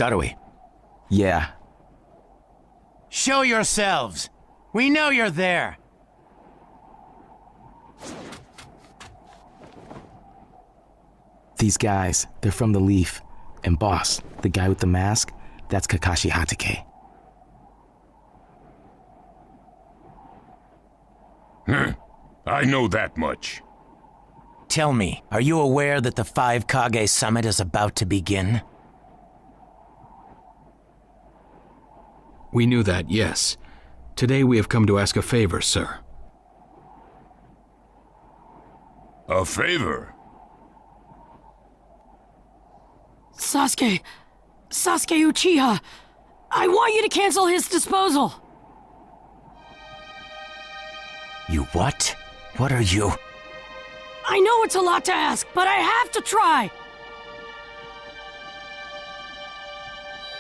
Gotta we? Yeah. Show yourselves! We know you're there! These guys, they're from the Leaf. And boss, the guy with the mask, that's Kakashi Hatake. I know that much. Tell me, are you aware that the Five Kage Summit is about to begin? We knew that, yes. Today we have come to ask a favor, sir. A favor? Sasuke Uchiha, I want you to cancel his disposal. You what? What are you? I know it's a lot to ask, but I have to try.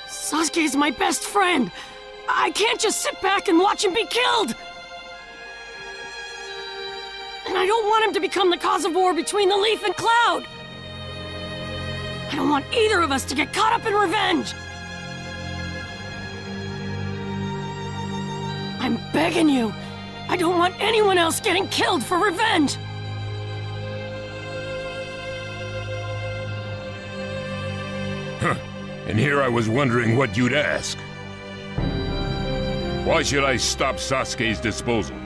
Sasuke's my best friend. I can't just sit back and watch him be killed. And I don't want him to become the cause of war between the Leaf and Cloud. I don't want either of us to get caught up in revenge. I'm begging you. I don't want anyone else getting killed for revenge. And here I was wondering what you'd ask. Why should I stop Sasuke's disposal?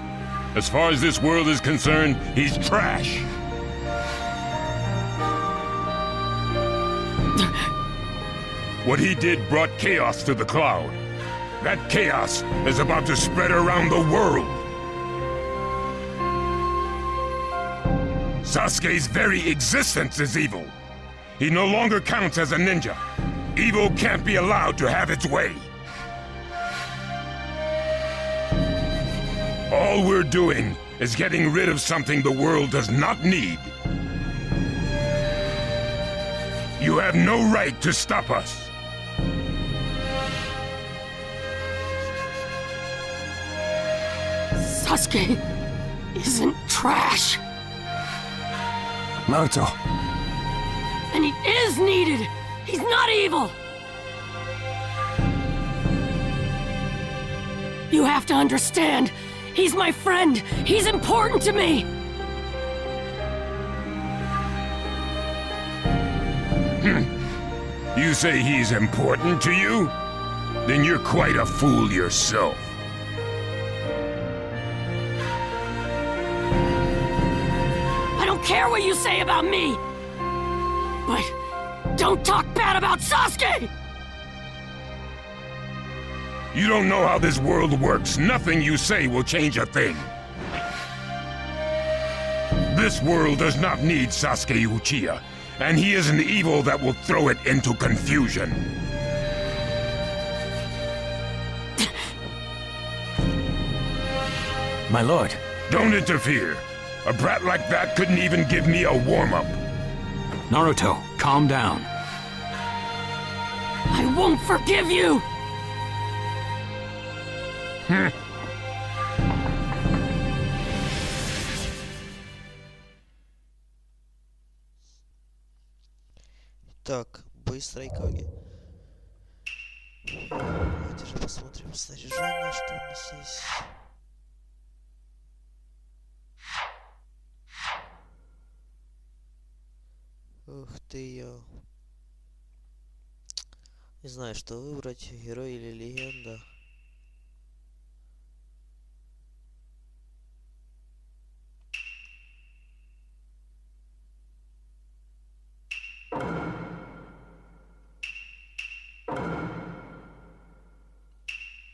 As far as this world is concerned, he's trash. What he did brought chaos to the Cloud. That chaos is about to spread around the world. Sasuke's very existence is evil. He no longer counts as a ninja. Evil can't be allowed to have its way. All we're doing is getting rid of something the world does not need. You have no right to stop us. Sasuke isn't trash. Naruto. And he is needed. He's not evil. You have to understand. He's my friend. He's important to me. You say he's important to you? Then you're quite a fool yourself. I don't care what you say about me. But don't talk bad about Sasuke! You don't know how this world works. Nothing you say will change a thing. This world does not need Sasuke Uchiha, and he is an evil that will throw it into confusion. My lord. Don't interfere. A brat like that couldn't even give me a warm-up. Naruto, calm down. I won't forgive you! Так, бой с Райкаге. Давайте же посмотрим снаряжение, что у нас есть. Ух ты, я не знаю, что выбрать, герой или легенда.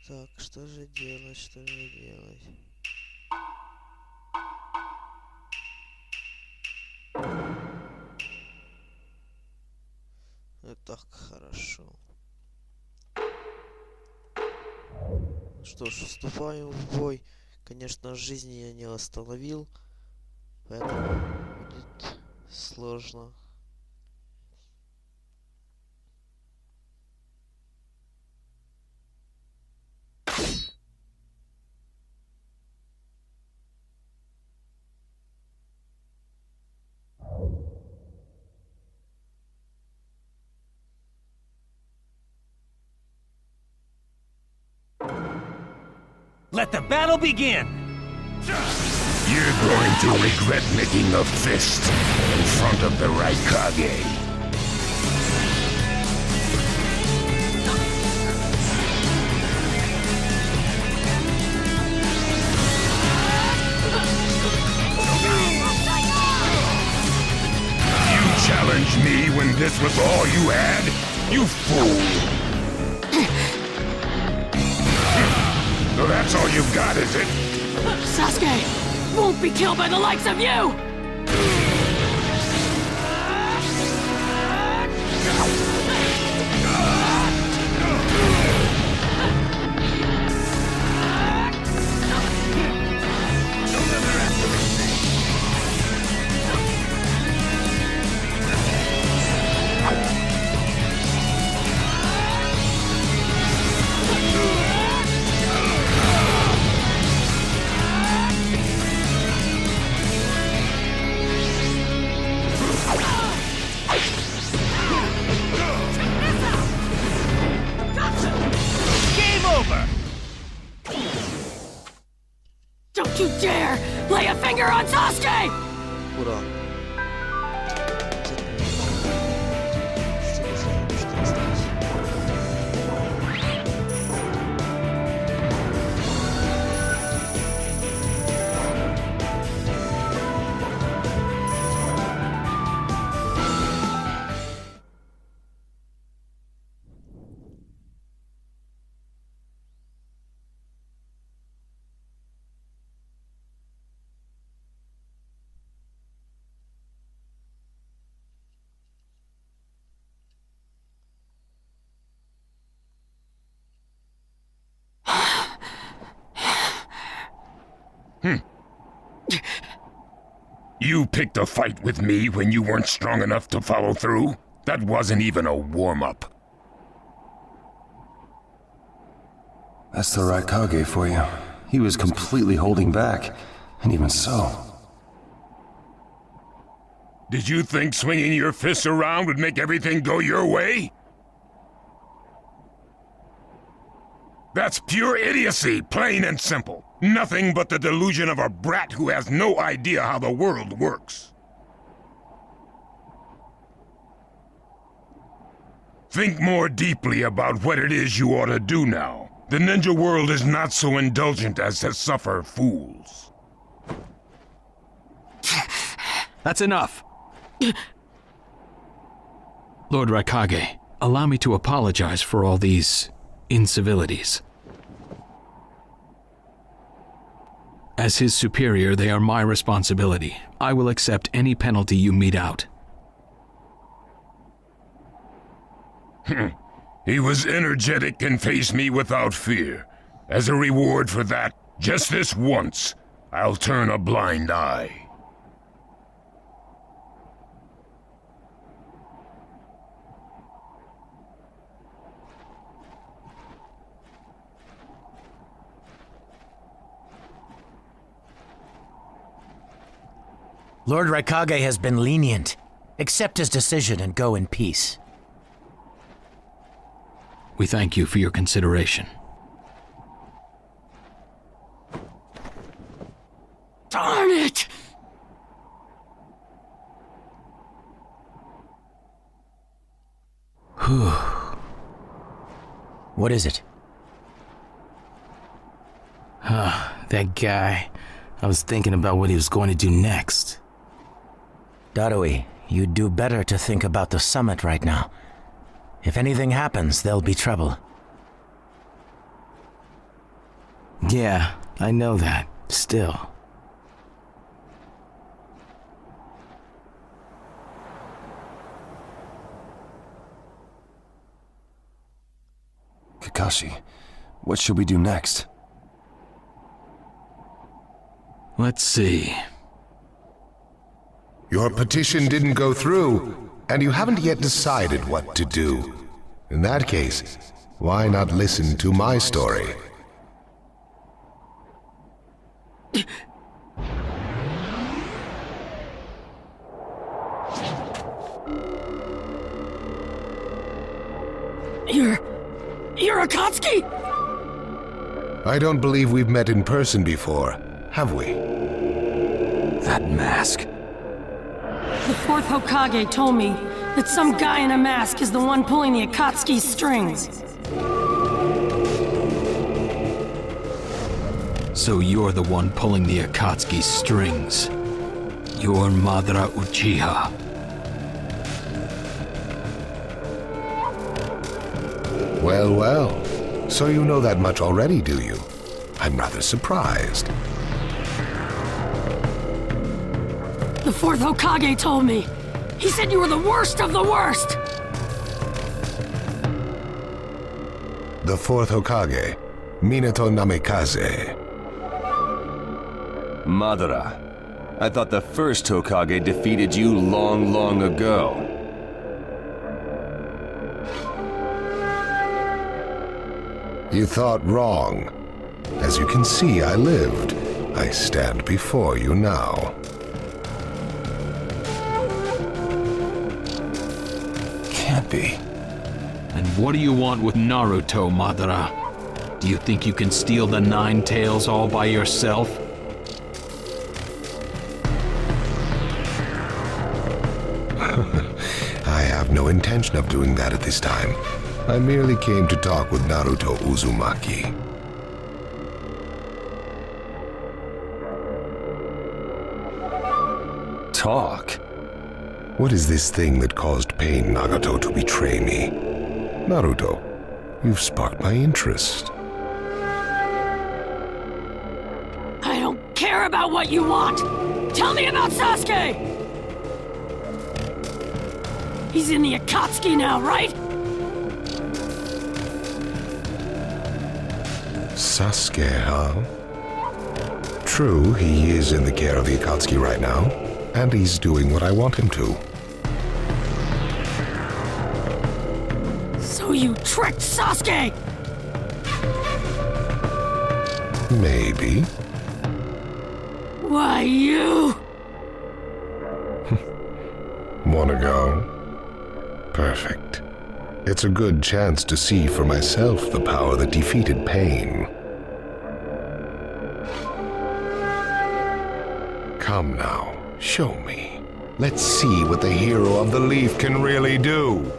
Так, что же делать, что же делать? Так, хорошо. Что ж, вступаем в бой. Конечно, жизни я не остановил, поэтому будет сложно. Let the battle begin! You're going to regret making a fist in front of the Rайкаге. You challenged me when this was all you had? You fool! So that's all you've got, is it? Sasuke won't be killed by the likes of you! Don't you dare lay a finger on Sasuke! Ура. You picked a fight with me when you weren't strong enough to follow through? That wasn't even a warm-up. That's the Rайкаге for you. He was completely holding back, and even so. Did you think swinging your fists around would make everything go your way? That's pure idiocy, plain and simple. Nothing but the delusion of a brat who has no idea how the world works. Think more deeply about what it is you ought to do now. The ninja world is not so indulgent as to suffer fools. That's enough. Lord Rайкаге, allow me to apologize for all these incivilities. As his superior, they are my responsibility. I will accept any penalty you mete out. He was energetic and faced me without fear. As a reward for that, just this once, I'll turn a blind eye. Lord Rайкаге has been lenient. Accept his decision and go in peace. We thank you for your consideration. Darn it! What is it? That guy. I was thinking about what he was going to do next. Darui, you'd do better to think about the summit right now. If anything happens, there'll be trouble. Yeah, I know that. Still. Kakashi, what should we do next? Let's see. Your petition didn't go through, and you haven't yet decided what to do. In that case, why not listen to my story? You're Akatsuki? I don't believe we've met in person before, have we? That mask. The fourth Hokage told me that some guy in a mask is the one pulling the Akatsuki's strings. So you're the one pulling the Akatsuki's strings. You're Madara Uchiha. Well, well. So you know that much already, do you? I'm rather surprised. The fourth Hokage told me. He said you were the worst of the worst! The fourth Hokage, Minato Namikaze. Madara, I thought the first Hokage defeated you long, long ago. You thought wrong. As you can see, I lived. I stand before you now. Can't be. And what do you want with Naruto, Madara? Do you think you can steal the Nine Tails all by yourself? I have no intention of doing that at this time. I merely came to talk with Naruto Uzumaki. Talk? What is this thing that caused Pain Nagato to betray me? Naruto, you've sparked my interest. I don't care about what you want! Tell me about Sasuke! He's in the Akatsuki now, right? Sasuke, huh? True, he is in the care of the Akatsuki right now, and he's doing what I want him to. So you tricked Sasuke! Maybe. Why, you... Wanna go? Perfect. It's a good chance to see for myself the power that defeated Pain. Come now, show me. Let's see what the hero of the leaf can really do.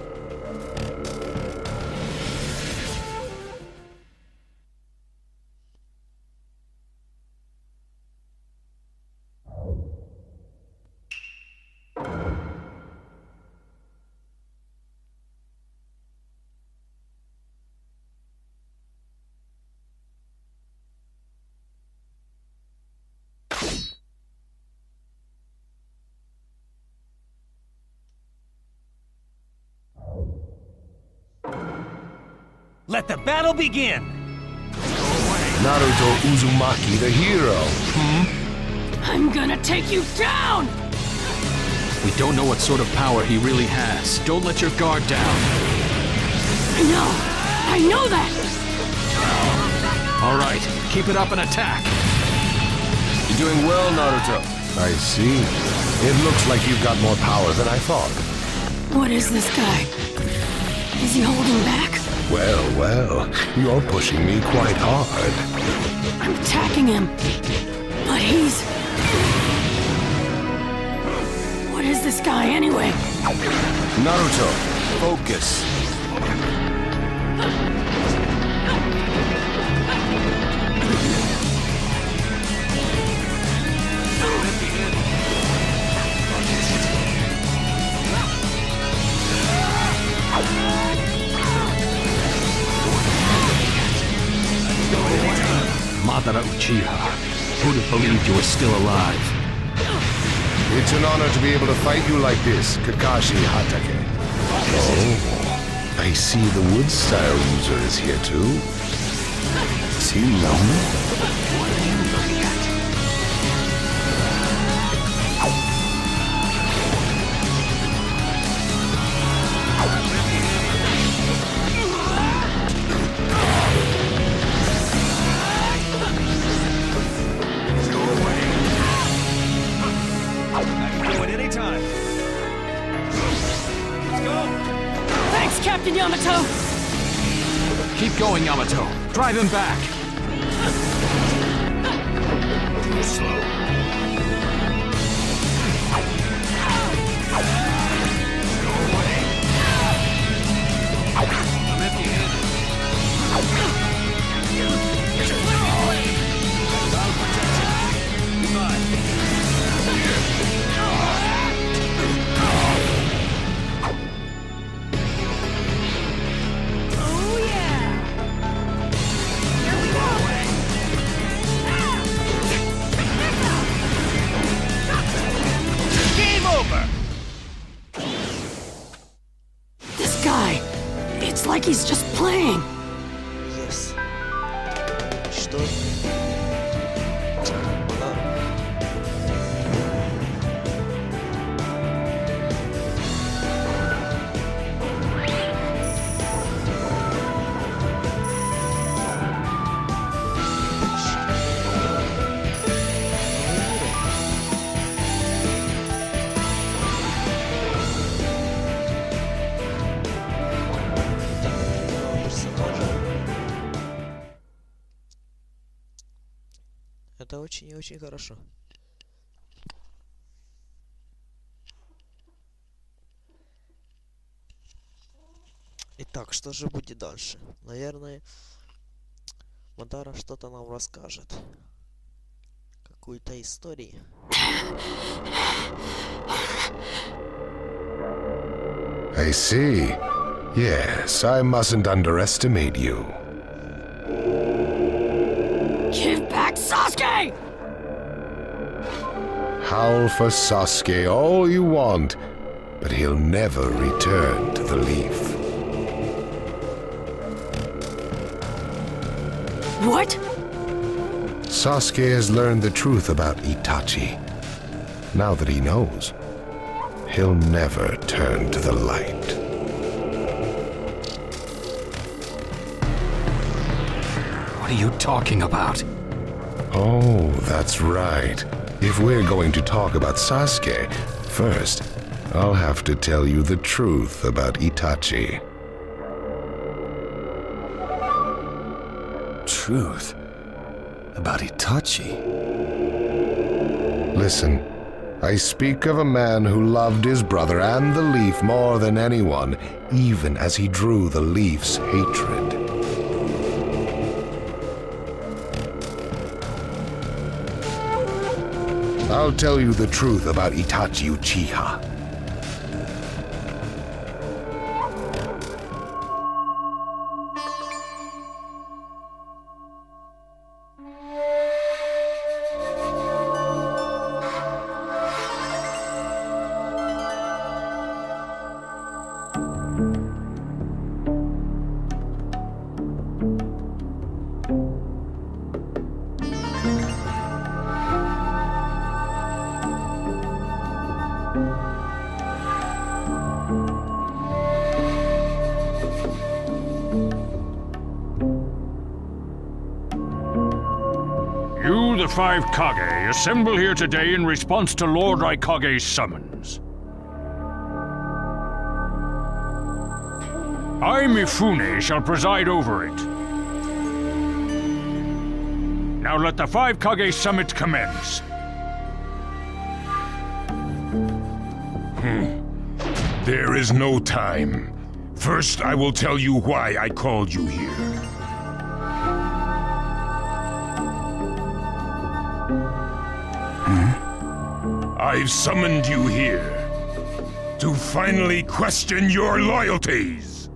Let the battle begin! Naruto Uzumaki, the hero. I'm gonna take you down! We don't know what sort of power he really has. Don't let your guard down. I know that! All right, keep it up and attack. You're doing well, Naruto. I see. It looks like you've got more power than I thought. What is this guy? Is he holding back? Well, well, you're pushing me quite hard. I'm attacking him. But he's... What is this guy anyway? Naruto, focus. Madara Uchiha, who'd have believed you were still alive? It's an honor to be able to fight you like this, Kakashi Hatake. Oh, I see the wood style user is here too. Is he lonely? Captain Yamato! Keep going, Yamato. Drive him back. очень и очень хорошо. Итак, что же будет дальше? Наверное, Мадара что-то нам расскажет. Какую-то историю. I see. Yes, I mustn't underestimate you. Give back Sasuke! Howl for Sasuke all you want, but he'll never return to the leaf. What? Sasuke has learned the truth about Itachi. Now that he knows, he'll never turn to the light. What are you talking about? Oh, that's right. If we're going to talk about Sasuke, first, I'll have to tell you the truth about Itachi. Truth? About Itachi? Listen, I speak of a man who loved his brother and the leaf more than anyone, even as he drew the leaf's hatred. I'll tell you the truth about Itachi Uchiha. You, the 5 Kage, assemble here today in response to Lord Raykage's summons. I, Mifune, shall preside over it. Now let the 5 Kage summit commence. There is no time. First, I will tell you why I called you here. I've summoned you here to finally question your loyalties.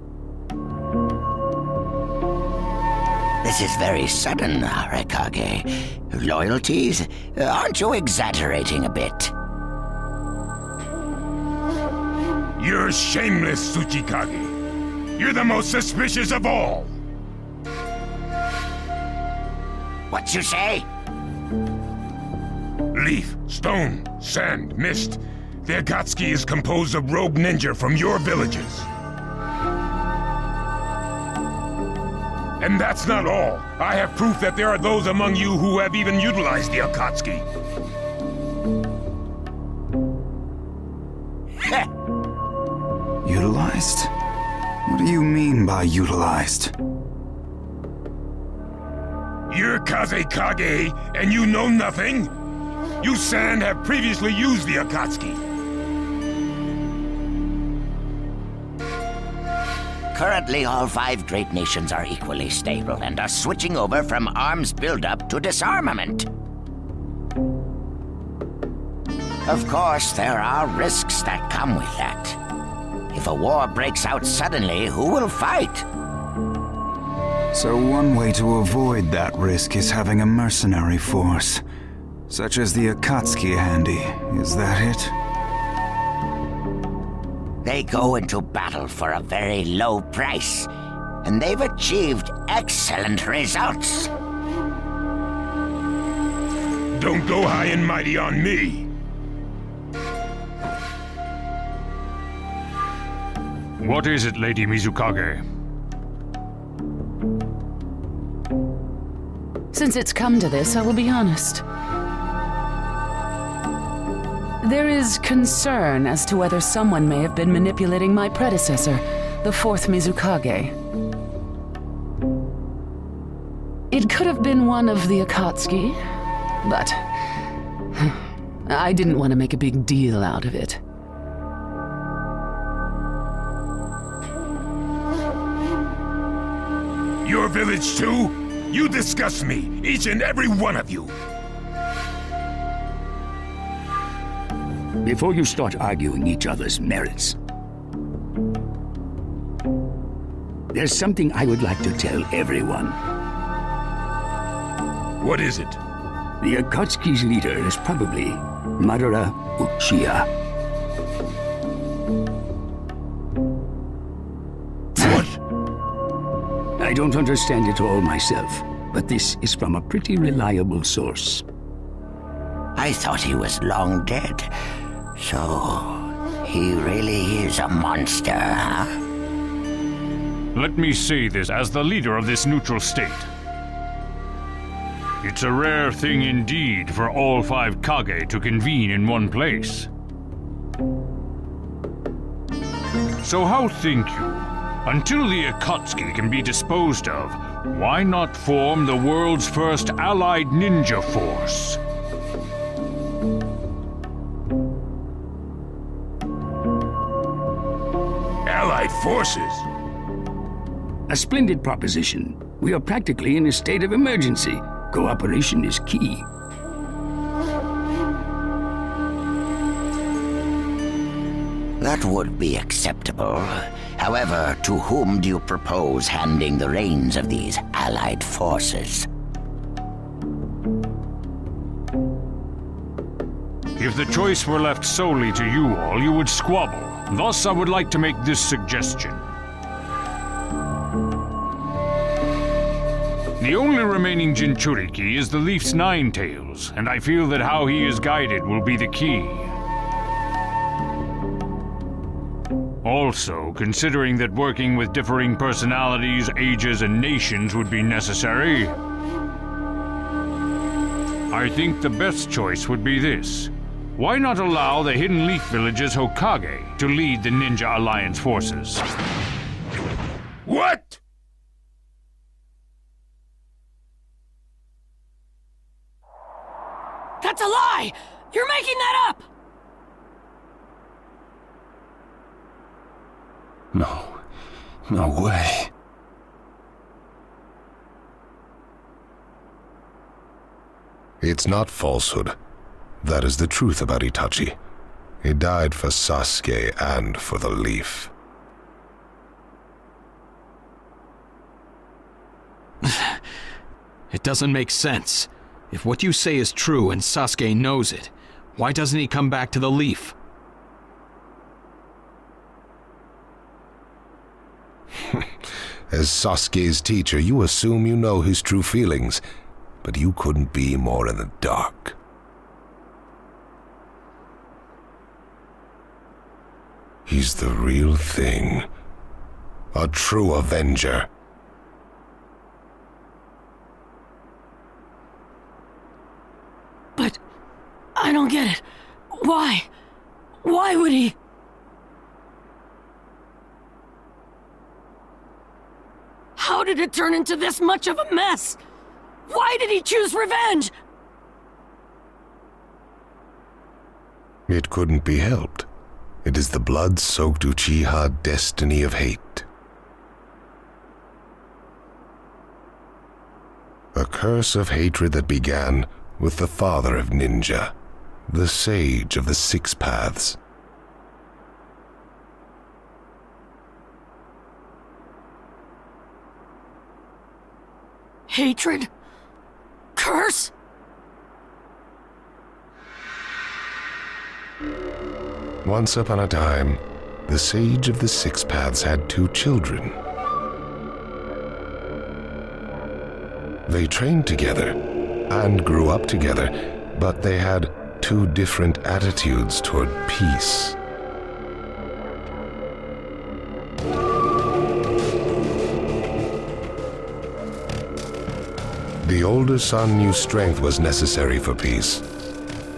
This is very sudden, Raykage. Loyalties? Aren't you exaggerating a bit? You're shameless, Tsuchikage. You're the most suspicious of all. What you say? Leaf, stone, sand, mist. The Akatsuki is composed of rogue ninja from your villages. And that's not all. I have proof that there are those among you who have even utilized the Akatsuki. Utilized? What do you mean by utilized? You're Kazekage, and you know nothing? You Sand have previously used the Akatsuki. Currently, all 5 great nations are equally stable and are switching over from arms buildup to disarmament. Of course, there are risks that come with that. If a war breaks out suddenly, who will fight? So one way to avoid that risk is having a mercenary force, such as the Akatsuki handy. Is that it? They go into battle for a very low price, and they've achieved excellent results. Don't go high and mighty on me. What is it, Lady Mizukage? Since it's come to this, I will be honest. There is concern as to whether someone may have been manipulating my predecessor, the 4th Mizukage. It could have been one of the Akatsuki, but I didn't want to make a big deal out of it. Your village too? You disgust me, each and every one of you. Before you start arguing each other's merits, there's something I would like to tell everyone. What is it? The Akatsuki's leader is probably Madara Uchiha. What? I don't understand it all myself, but this is from a pretty reliable source. I thought he was long dead. So, he really is a monster, huh? Let me say this as the leader of this neutral state. It's a rare thing indeed for all 5 Kage to convene in one place. So how think you? Until the Akatsuki can be disposed of, why not form the world's first allied ninja force? Allied forces? A splendid proposition. We are practically in a state of emergency. Cooperation is key. That would be acceptable. However, to whom do you propose handing the reins of these allied forces? If the choice were left solely to you all, you would squabble. Thus, I would like to make this suggestion. The only remaining Jinchuriki is the Leaf's 9 tails, and I feel that how he is guided will be the key. Also, considering that working with differing personalities, ages, and nations would be necessary, I think the best choice would be this. Why not allow the Hidden Leaf Village's Hokage to lead the Ninja Alliance forces? What? That's a lie! You're making that up! No way. It's not falsehood. That is the truth about Itachi. He died for Sasuke and for the Leaf. It doesn't make sense. If what you say is true and Sasuke knows it, why doesn't he come back to the Leaf? As Sasuke's teacher, you assume you know his true feelings, but you couldn't be more in the dark. He's the real thing. A true Avenger. But I don't get it. Why? Why would he? How did it turn into this much of a mess? Why did he choose revenge? It couldn't be helped. It is the blood-soaked Uchiha destiny of hate. A curse of hatred that began with the father of ninja, the sage of the 6 paths. Hatred? Curse? Once upon a time, the sage of the 6 paths had 2 children. They trained together and grew up together, but they had 2 different attitudes toward peace. The older son knew strength was necessary for peace.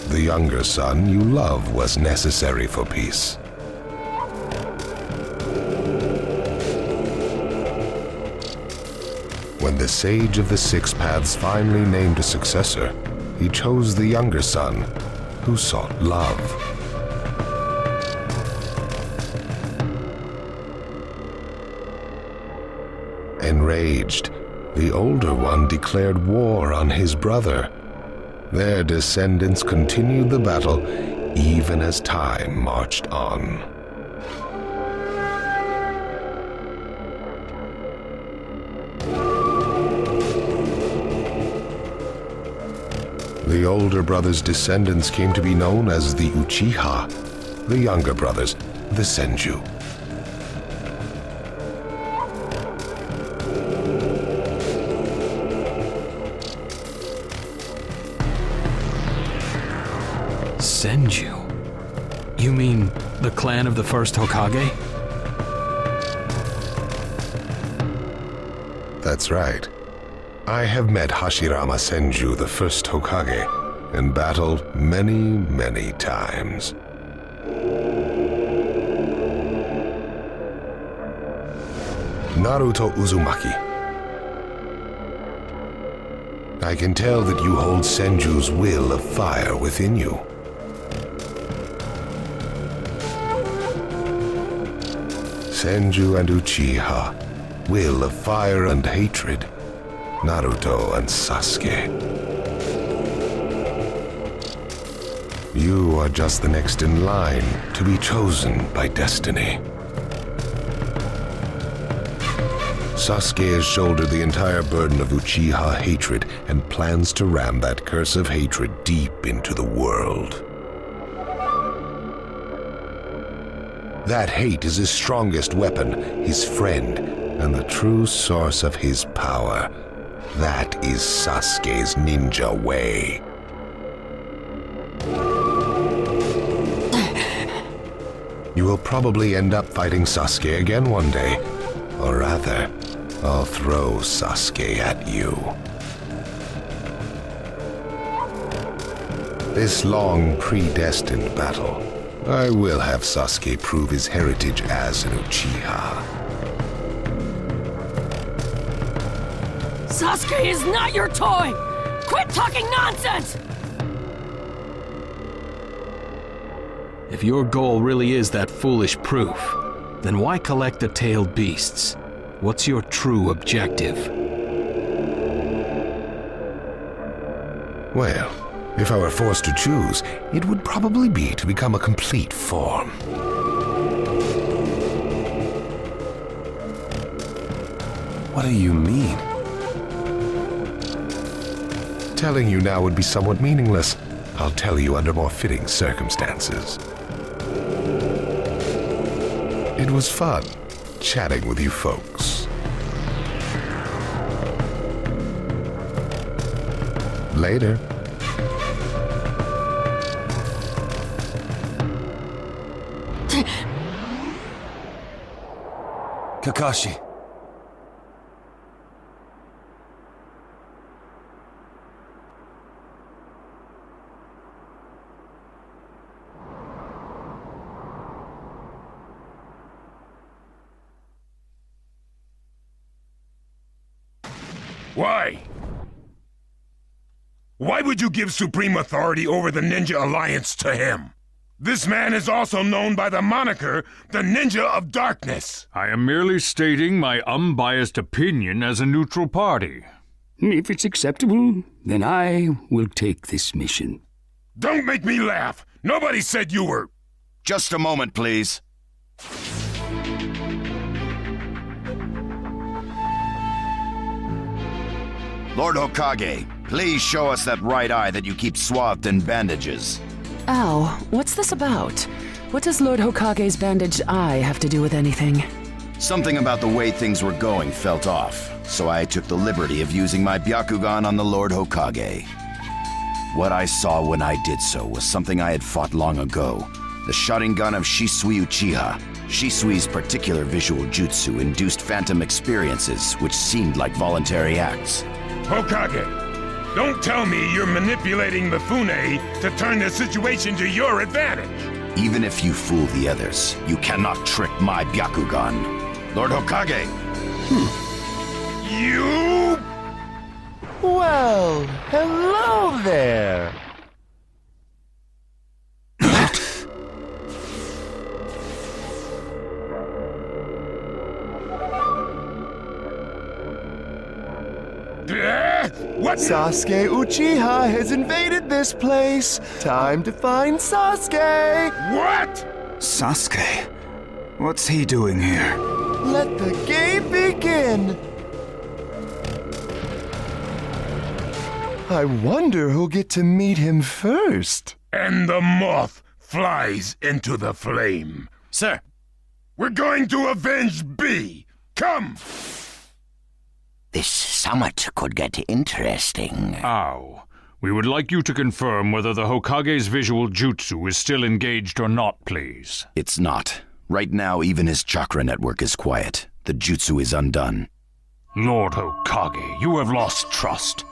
The younger son knew love was necessary for peace. When the sage of the 6 paths finally named a successor, he chose the younger son, who sought love. Enraged, the older one declared war on his brother. Their descendants continued the battle even as time marched on. The older brother's descendants came to be known as the Uchiha, the younger brothers, the Senju. Senju? You mean the clan of the first Hokage? That's right. I have met Hashirama Senju, the first Hokage, and battled many, many times. Naruto Uzumaki. I can tell that you hold Senju's will of fire within you. Senju and Uchiha, will of fire and hatred. Naruto and Sasuke. You are just the next in line to be chosen by destiny. Sasuke has shouldered the entire burden of Uchiha hatred and plans to ram that curse of hatred deep into the world. That hate is his strongest weapon, his friend, and the true source of his power. That is Sasuke's ninja way. You will probably end up fighting Sasuke again one day. Or rather, I'll throw Sasuke at you. This long, predestined battle, I will have Sasuke prove his heritage as an Uchiha. Sasuke is not your toy! Quit talking nonsense! If your goal really is that foolish proof, then why collect the tailed beasts? What's your true objective? Well, if I were forced to choose, it would probably be to become a complete form. What do you mean? Telling you now would be somewhat meaningless. I'll tell you under more fitting circumstances. It was fun chatting with you folks. Later. Kakashi. Why? Why would you give supreme authority over the Ninja Alliance to him? This man is also known by the moniker, the Ninja of Darkness. I am merely stating my unbiased opinion as a neutral party. If it's acceptable, then I will take this mission. Don't make me laugh! Nobody said you were... Just a moment, please. Lord Hokage, please show us that right eye that you keep swathed in bandages. Ow, what's this about? What does Lord Hokage's bandaged eye have to do with anything? Something about the way things were going felt off, so I took the liberty of using my Byakugan on the Lord Hokage. What I saw when I did so was something I had fought long ago. The Sharingan of Shisui Uchiha. Shisui's particular visual jutsu induced phantom experiences, which seemed like voluntary acts. Hokage, don't tell me you're manipulating Mifune to turn the situation to your advantage. Even if you fool the others, you cannot trick my Byakugan. Lord Hokage! You... Well, hello there. What? Sasuke Uchiha has invaded this place. Time to find Sasuke. What? Sasuke? What's he doing here? Let the game begin. I wonder who'll get to meet him first. And the moth flies into the flame. Sir. We're going to avenge B. Come! This summit could get interesting. Ow. We would like you to confirm whether the Hokage's visual jutsu is still engaged or not, please. It's not. Right now, even his chakra network is quiet. The jutsu is undone. Lord Hokage, you have lost trust.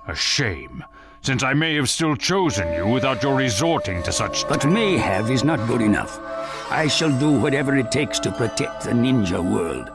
A shame, since I may have still chosen you without your resorting to such... But may have is not good enough. I shall do whatever it takes to protect the ninja world.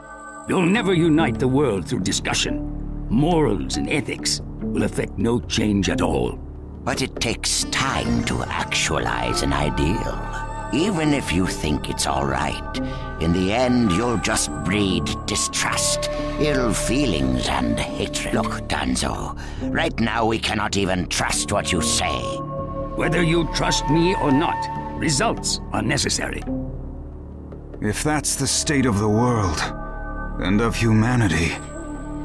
You'll never unite the world through discussion. Morals and ethics will affect no change at all. But it takes time to actualize an ideal. Even if you think it's all right, in the end you'll just breed distrust, ill feelings, and hatred. Look, Danzo, right now we cannot even trust what you say. Whether you trust me or not, results are necessary. If that's the state of the world, and of humanity,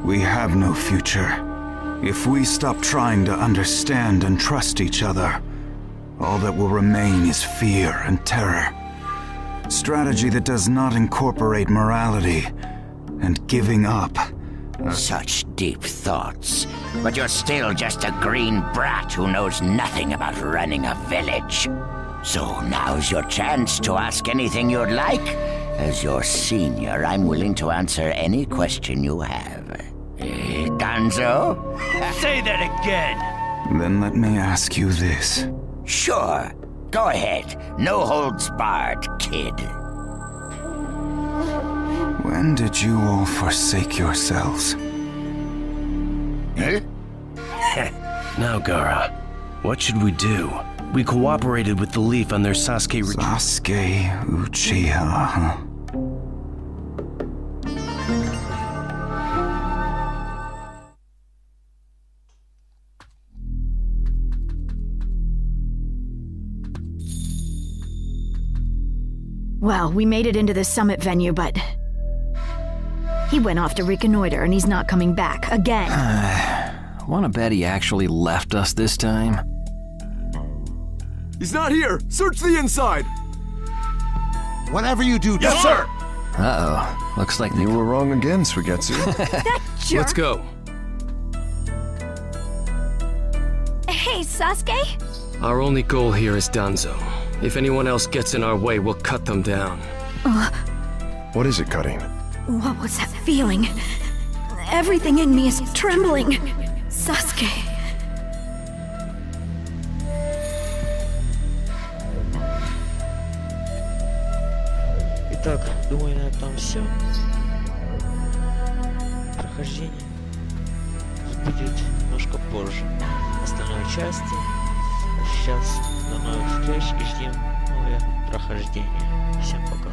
we have no future. If we stop trying to understand and trust each other, all that will remain is fear and terror. Strategy that does not incorporate morality and giving up. Such deep thoughts, but you're still just a green brat who knows nothing about running a village. So now's your chance to ask anything you'd like. As your senior, I'm willing to answer any question you have. Danzo? Say that again! Then let me ask you this. Sure. Go ahead. No holds barred, kid. When did you all forsake yourselves? Huh? Now, Gaara, what should we do? We cooperated with the Leaf on their Sasuke... Sasuke Uchiha, huh? Well, we made it into the summit venue, but... he went off to reconnoiter and he's not coming back again. Wanna bet he actually left us this time? He's not here! Search the inside! Whatever you do, yes, sir! Uh-oh. Looks like you were wrong again, Suigetsu. That jerk! Let's go. Hey, Sasuke? Our only goal here is Danzo. If anyone else gets in our way, we'll cut them down. What is it, cutting? What was that feeling? Everything in me is trembling. Sasuke. Итак, думаю, на этом все. Прохождение будет немножко позже. Остальной части. Сейчас до новых встреч и ждем новые прохождения. Всем пока.